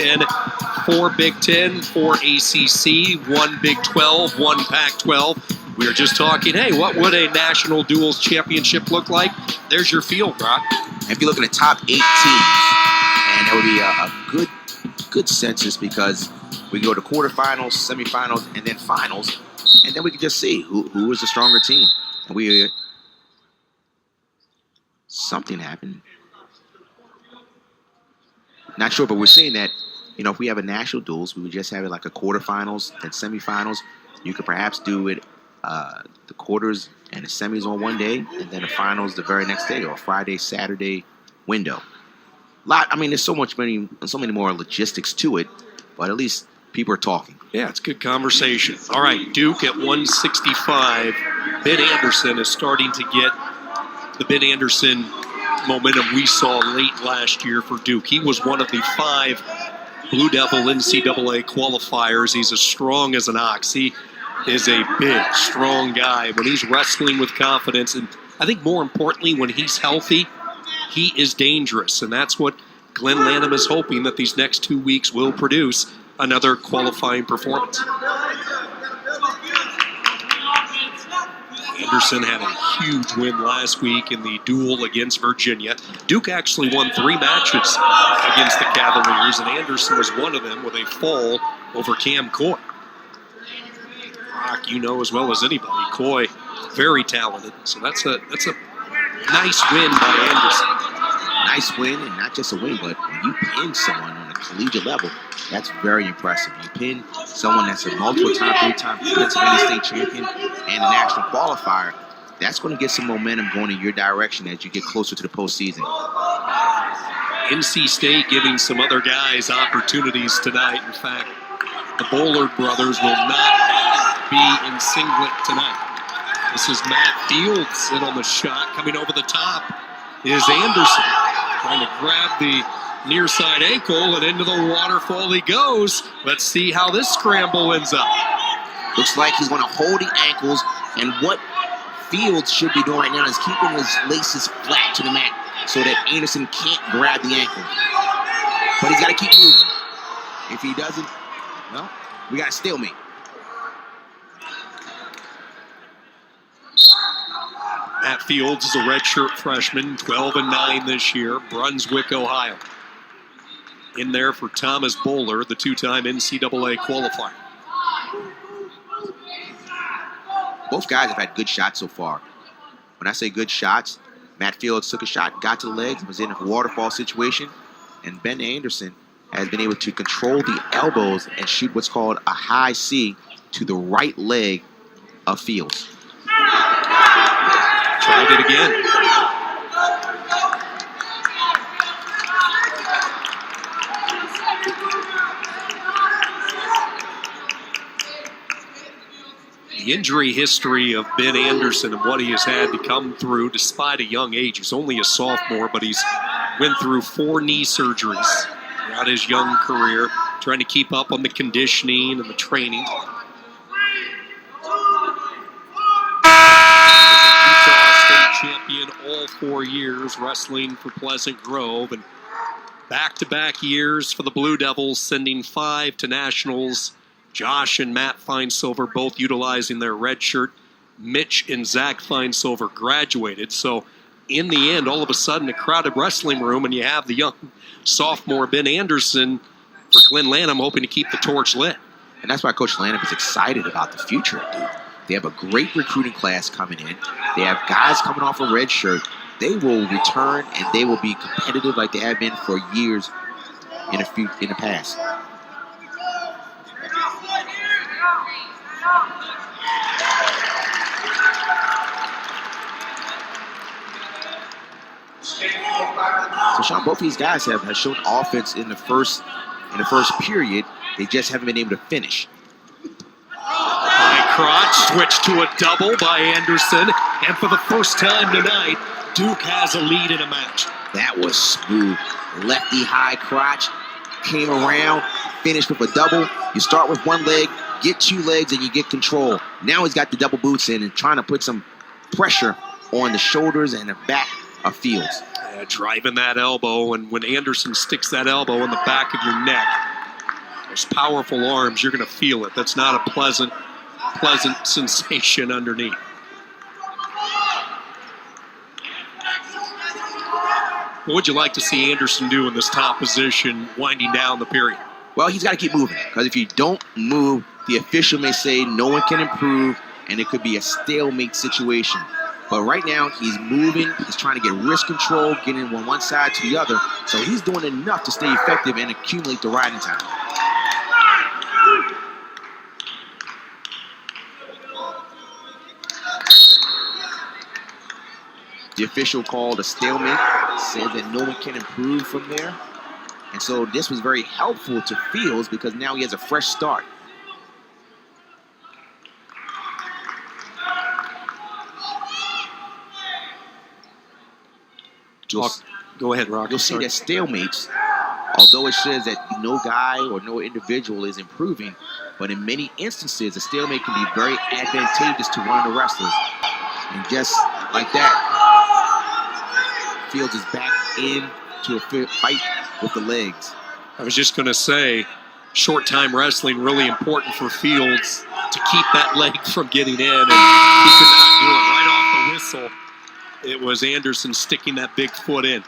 And 4 Big Ten, 4 ACC, 1 Big 12, 1 Pac-12. We were just talking, hey, what would a national duels championship look like? There's your field, Brock. If you look at the top 8 teams, and there would be a good census because we go to quarterfinals, semifinals, and then finals, and then we can just see who is the stronger team. And something happened. Not sure, but we're seeing that, if we have a national duels, we would just have it like a quarterfinals and semifinals. You could perhaps do it the quarters and the semis on one day, and then the finals the very next day, or Friday, Saturday window. There's so many more logistics to it, but at least people are talking. Yeah, it's good conversation. All right, Duke at 165. Ben Anderson is starting to get the Ben Anderson momentum we saw late last year for Duke. He was one of the 5 Blue Devil NCAA qualifiers. He's as strong as an ox. He is a big, strong guy. When he's wrestling with confidence, and I think more importantly, when he's healthy, he is dangerous. And that's what Glenn Lanham is hoping that these next 2 weeks will produce another qualifying performance. Anderson had a huge win last week in the duel against Virginia. Duke actually won 3 matches against the Cavaliers, and Anderson was one of them with a fall over Cam Coy. Brock, you know as well as anybody, Coy, very talented. So that's a nice win by Anderson. Nice win, and not just a win, but when you pin someone on a collegiate level, that's very impressive. You pin someone that's a multiple-time, 3-time Pennsylvania State champion and a national qualifier, that's going to get some momentum going in your direction as you get closer to the postseason. NC State giving some other guys opportunities tonight. In fact, the Bullard brothers will not be in singlet tonight. This is Matt Fields in on the shot. Coming over the top is Anderson, trying to grab the near side ankle, and into the waterfall he goes. Let's see how this scramble ends up. Looks like he's going to hold the ankles, and what Fields should be doing right now is keeping his laces flat to the mat so that Anderson can't grab the ankle. But he's got to keep moving. If he doesn't, well, we got a stalemate. Matt Fields is a redshirt freshman, 12-9 this year, Brunswick, Ohio. In there for Thomas Bowler, the 2-time NCAA qualifier. Both guys have had good shots so far. When I say good shots, Matt Fields took a shot, got to the legs, was in a waterfall situation, and Ben Anderson has been able to control the elbows and shoot what's called a high C to the right leg of Fields. Tried it again. The injury history of Ben Anderson and what he has had to come through despite a young age. He's only a sophomore, but he's went through 4 knee surgeries throughout his young career, trying to keep up on the conditioning and the training. Champion all 4 years, wrestling for Pleasant Grove, and back-to-back years for the Blue Devils, sending 5 to nationals. Josh and Matt Feinsilver both utilizing their red shirt. Mitch and Zach Feinsilver graduated. So in the end, all of a sudden, a crowded wrestling room, and you have the young sophomore Ben Anderson for Glenn Lanham hoping to keep the torch lit. And that's why Coach Lanham is excited about the future of Duke. They have a great recruiting class coming in. They have guys coming off a red shirt. They will return, and they will be competitive like they have been for years in the past. So, Sean, both of these guys have shown offense in the first period. They just haven't been able to finish. High crotch, switch to a double by Anderson. And for the first time tonight, Duke has a lead in a match. That was smooth. Lefty high crotch, came around, finished with a double. You start with one leg, get 2 legs, and you get control. Now he's got the double boots in and trying to put some pressure on the shoulders and the back of Fields. Driving that elbow, and when Anderson sticks that elbow in the back of your neck, Those powerful arms, you're going to feel it. That's not a pleasant sensation underneath. What would you like to see Anderson do in this top position winding down the period? Well, he's got to keep moving, because if you don't move, the official may say no one can improve, and it could be a stalemate situation. But right now, he's moving. He's trying to get wrist control, getting from one side to the other. So he's doing enough to stay effective and accumulate the riding time. The official called a stalemate, says that no one can improve from there. And so this was very helpful to Fields, because now he has a fresh start. Go ahead, Rock. You'll see that stalemates, although it says that no guy or no individual is improving, but in many instances, a stalemate can be very advantageous to one of the wrestlers. And just like that, Fields is back into a fight with the legs. I was just going to say, short time wrestling really important for Fields to keep that leg from getting in, and he could not do it. Right off the whistle, it was Anderson sticking that big foot in.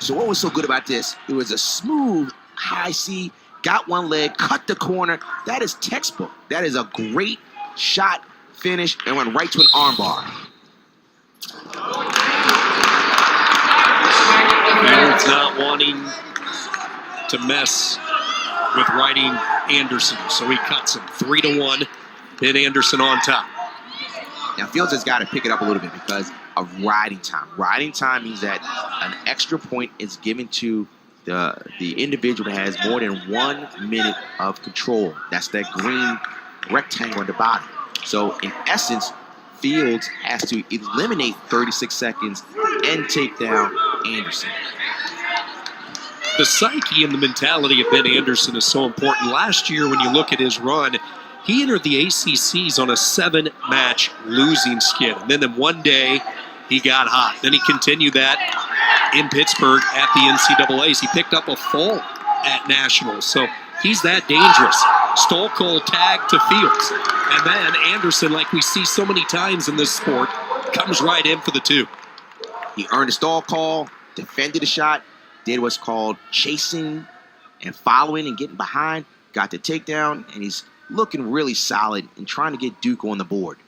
So what was so good about this? It was a smooth high C, got one leg, cut the corner. That is textbook. That is a great shot, finish, and went right to an armbar. Fields not wanting to mess with riding Anderson, so he cuts him 3-1. Ben Anderson on top. Now Fields has got to pick it up a little bit because of riding time. Riding time means that an extra point is given to the individual that has more than 1 minute of control. That's that green rectangle on the bottom. So in essence, Fields has to eliminate 36 seconds and take down Anderson. The psyche and the mentality of Ben Anderson is so important. Last year, when you look at his run, he entered the ACCs on a 7-match losing skid. And then one day, he got hot. Then he continued that in Pittsburgh at the NCAAs. He picked up a fall at Nationals. So he's that dangerous. Stolkol tag to Fields. And then Anderson, like we see so many times in this sport, comes right in for the 2. He earned a stall call, defended the shot, did what's called chasing and following and getting behind, got the takedown, and he's looking really solid and trying to get Duke on the board.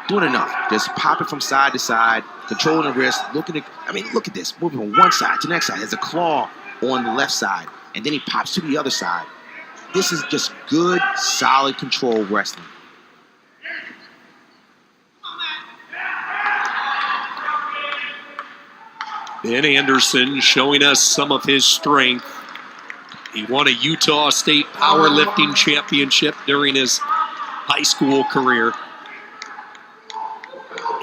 Doing enough. Just popping from side to side, controlling the wrist, looking at, look at this, moving from one side to the next side. There's a claw on the left side, and then he pops to the other side. This is just good, solid control wrestling. Ben Anderson showing us some of his strength. He won a Utah State powerlifting championship during his high school career.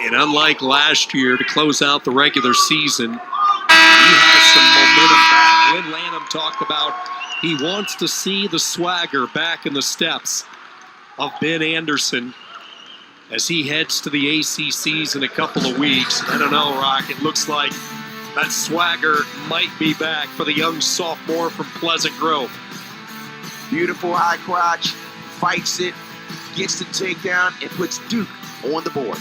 And unlike last year, to close out the regular season, he has some momentum back. Lynn Lanham talked about he wants to see the swagger back in the steps of Ben Anderson as he heads to the ACCs in a couple of weeks. I don't know, Rock. It looks like that swagger might be back for the young sophomore from Pleasant Grove. Beautiful high crotch, fights it, gets the takedown, and puts Duke on the board.